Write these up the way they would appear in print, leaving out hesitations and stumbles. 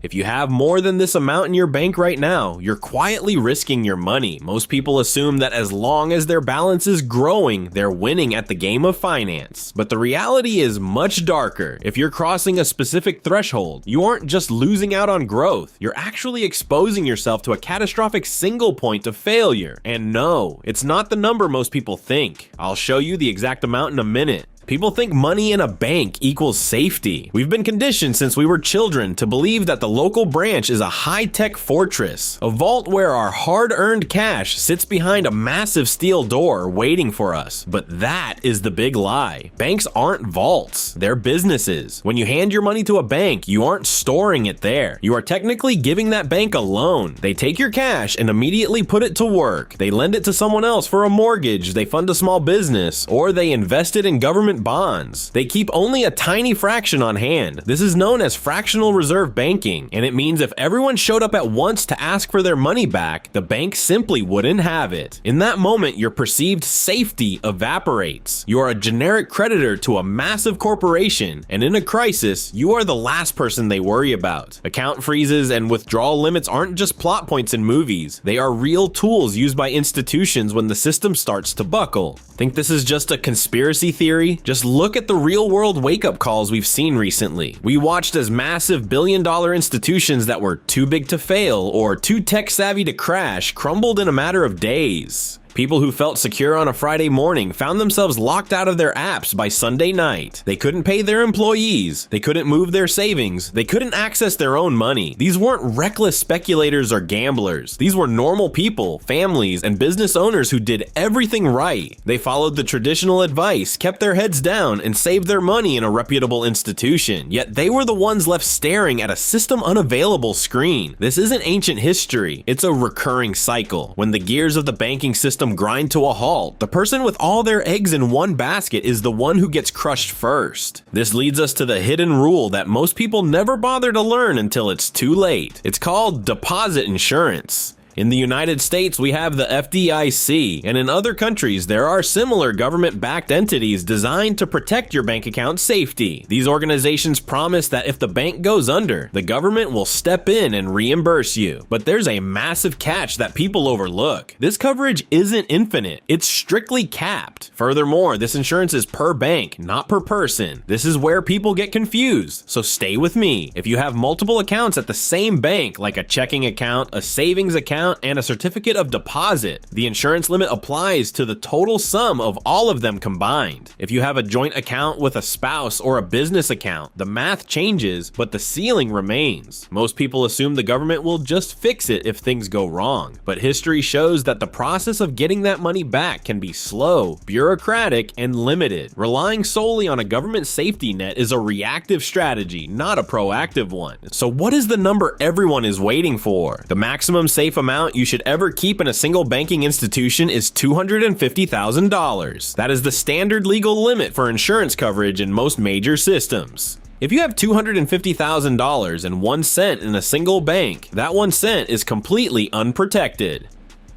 If you have more than this amount in your bank right now, you're quietly risking your money. Most people assume that as long as their balance is growing, they're winning at the game of finance. But the reality is much darker. If you're crossing a specific threshold, you aren't just losing out on growth, you're actually exposing yourself to a catastrophic single point of failure. And no, it's not the number most people think. I'll show you the exact amount in a minute. People think money in a bank equals safety. We've been conditioned since we were children to believe that the local branch is a high-tech fortress, a vault where our hard-earned cash sits behind a massive steel door waiting for us. But that is the big lie. Banks aren't vaults, they're businesses. When you hand your money to a bank, you aren't storing it there. You are technically giving that bank a loan. They take your cash and immediately put it to work. They lend it to someone else for a mortgage, they fund a small business, or they invest it in government bonds. They keep only a tiny fraction on hand. This is known as fractional reserve banking, and it means if everyone showed up at once to ask for their money back, the bank simply wouldn't have it. In that moment, your perceived safety evaporates. You are a generic creditor to a massive corporation, and in a crisis, you are the last person they worry about. Account freezes and withdrawal limits aren't just plot points in movies. They are real tools used by institutions when the system starts to buckle. Think this is just a conspiracy theory? Just look at the real-world wake-up calls we've seen recently. We watched as massive billion-dollar institutions that were too big to fail or too tech-savvy to crash crumbled in a matter of days. People who felt secure on a Friday morning found themselves locked out of their apps by Sunday night. They couldn't pay their employees. They couldn't move their savings. They couldn't access their own money. These weren't reckless speculators or gamblers. These were normal people, families, and business owners who did everything right. They followed the traditional advice, kept their heads down, and saved their money in a reputable institution. Yet they were the ones left staring at a system unavailable screen. This isn't ancient history. It's a recurring cycle. When the gears of the banking system grind to a halt, the person with all their eggs in one basket is the one who gets crushed first. This leads us to the hidden rule that most people never bother to learn until it's too late. It's called deposit insurance. In the United States, we have the FDIC, and in other countries, there are similar government-backed entities designed to protect your bank account safety. These organizations promise that if the bank goes under, the government will step in and reimburse you. But there's a massive catch that people overlook. This coverage isn't infinite, it's strictly capped. Furthermore, this insurance is per bank, not per person. This is where people get confused, so stay with me. If you have multiple accounts at the same bank, like a checking account, a savings account, and a certificate of deposit, the insurance limit applies to the total sum of all of them combined. If you have a joint account with a spouse or a business account, the math changes, but the ceiling remains. Most people assume the government will just fix it if things go wrong, but history shows that the process of getting that money back can be slow, bureaucratic, and limited. Relying solely on a government safety net is a reactive strategy, not a proactive one. So what is the number everyone is waiting for? The maximum safe amount you should ever keep in a single banking institution is $250,000. That is the standard legal limit for insurance coverage in most major systems. If you have $250,000 and 1 cent in a single bank, that 1 cent is completely unprotected.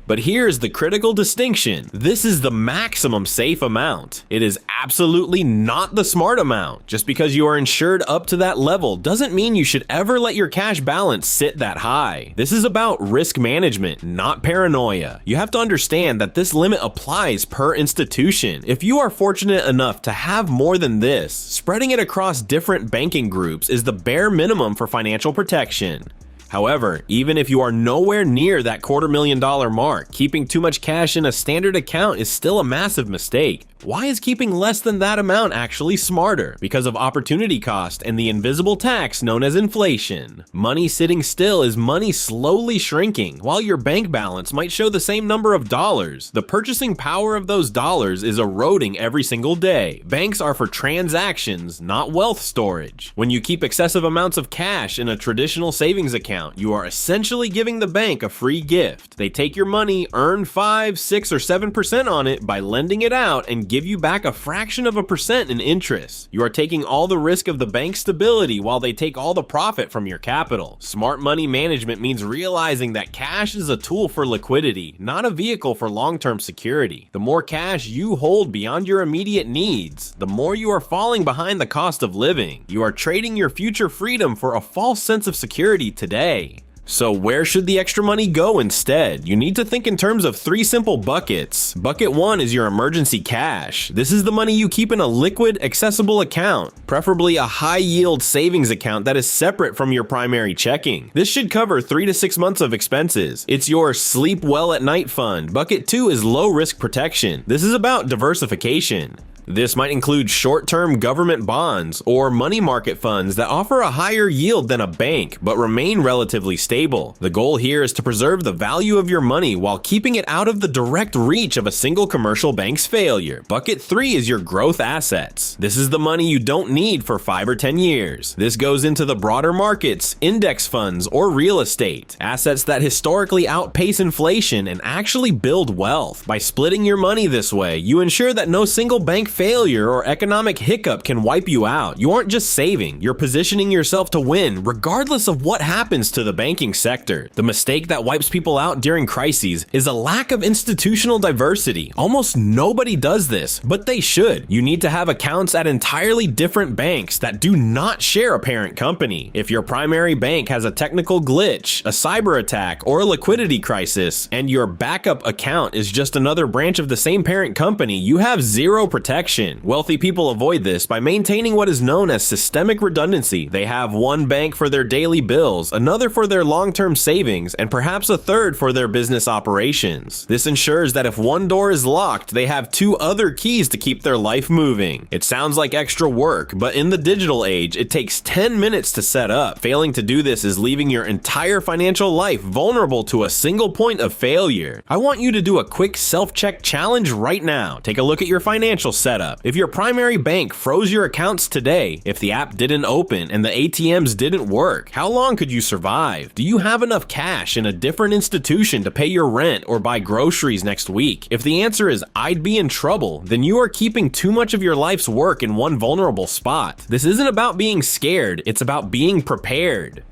But here's the critical distinction. This is the maximum safe amount. It is absolutely not the smart amount. Just because you are insured up to that level doesn't mean you should ever let your cash balance sit that high. This is about risk management, not paranoia. You have to understand that this limit applies per institution. If you are fortunate enough to have more than this, spreading it across different banking groups is the bare minimum for financial protection. However, even if you are nowhere near that $250,000 mark, keeping too much cash in a standard account is still a massive mistake. Why is keeping less than that amount actually smarter? Because of opportunity cost and the invisible tax known as inflation. Money sitting still is money slowly shrinking. While your bank balance might show the same number of dollars, the purchasing power of those dollars is eroding every single day. Banks are for transactions, not wealth storage. When you keep excessive amounts of cash in a traditional savings account, you are essentially giving the bank a free gift. They take your money, earn 5, 6, or 7% on it by lending it out, and and give you back a fraction of a percent in interest. You are taking all the risk of the bank's stability while they take all the profit from your capital. Smart money management means realizing that cash is a tool for liquidity, not a vehicle for long-term security. The more cash you hold beyond your immediate needs, the more you are falling behind the cost of living. You are trading your future freedom for a false sense of security today. So where should the extra money go instead? You need to think in terms of 3 simple buckets. Bucket 1 is your emergency cash. This is the money you keep in a liquid, accessible account, preferably a high-yield savings account that is separate from your primary checking. This should cover 3 to 6 months of expenses. It's your sleep well at night fund. Bucket 2 is low-risk protection. This is about diversification. This might include short-term government bonds or money market funds that offer a higher yield than a bank but remain relatively stable. The goal here is to preserve the value of your money while keeping it out of the direct reach of a single commercial bank's failure. Bucket 3 is your growth assets. This is the money you don't need for 5 or 10 years. This goes into the broader markets, index funds, or real estate. Assets that historically outpace inflation and actually build wealth. By splitting your money this way, you ensure that no single bank failure or economic hiccup can wipe you out. You aren't just saving, you're positioning yourself to win regardless of what happens to the banking sector. The mistake that wipes people out during crises is a lack of institutional diversity. Almost nobody does this, but they should. You need to have accounts at entirely different banks that do not share a parent company. If your primary bank has a technical glitch, a cyber attack, or a liquidity crisis, and your backup account is just another branch of the same parent company, you have zero protection. Wealthy people avoid this by maintaining what is known as systemic redundancy. They have one bank for their daily bills, another for their long-term savings, and perhaps a third for their business operations. This ensures that if one door is locked, they have 2 other keys to keep their life moving. It sounds like extra work, but in the digital age, it takes 10 minutes to set up. Failing to do this is leaving your entire financial life vulnerable to a single point of failure. I want you to do a quick self-check challenge right now. Take a look at your financial setup. If your primary bank froze your accounts today, if the app didn't open and the ATMs didn't work, how long could you survive? Do you have enough cash in a different institution to pay your rent or buy groceries next week? If the answer is I'd be in trouble, then you are keeping too much of your life's work in one vulnerable spot. This isn't about being scared, it's about being prepared.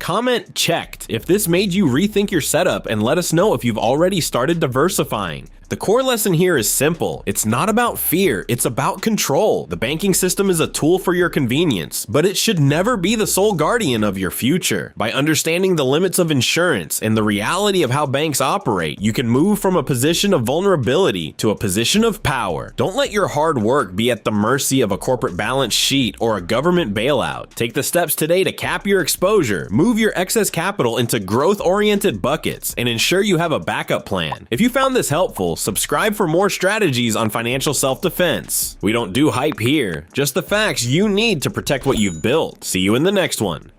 Comment checked if this made you rethink your setup, and let us know if you've already started diversifying. The core lesson here is simple. It's not about fear, it's about control. The banking system is a tool for your convenience, but it should never be the sole guardian of your future. By understanding the limits of insurance and the reality of how banks operate, you can move from a position of vulnerability to a position of power. Don't let your hard work be at the mercy of a corporate balance sheet or a government bailout. Take the steps today to cap your exposure, move your excess capital into growth-oriented buckets, and ensure you have a backup plan. If you found this helpful, subscribe for more strategies on financial self-defense. We don't do hype here, just the facts you need to protect what you've built. See you in the next one.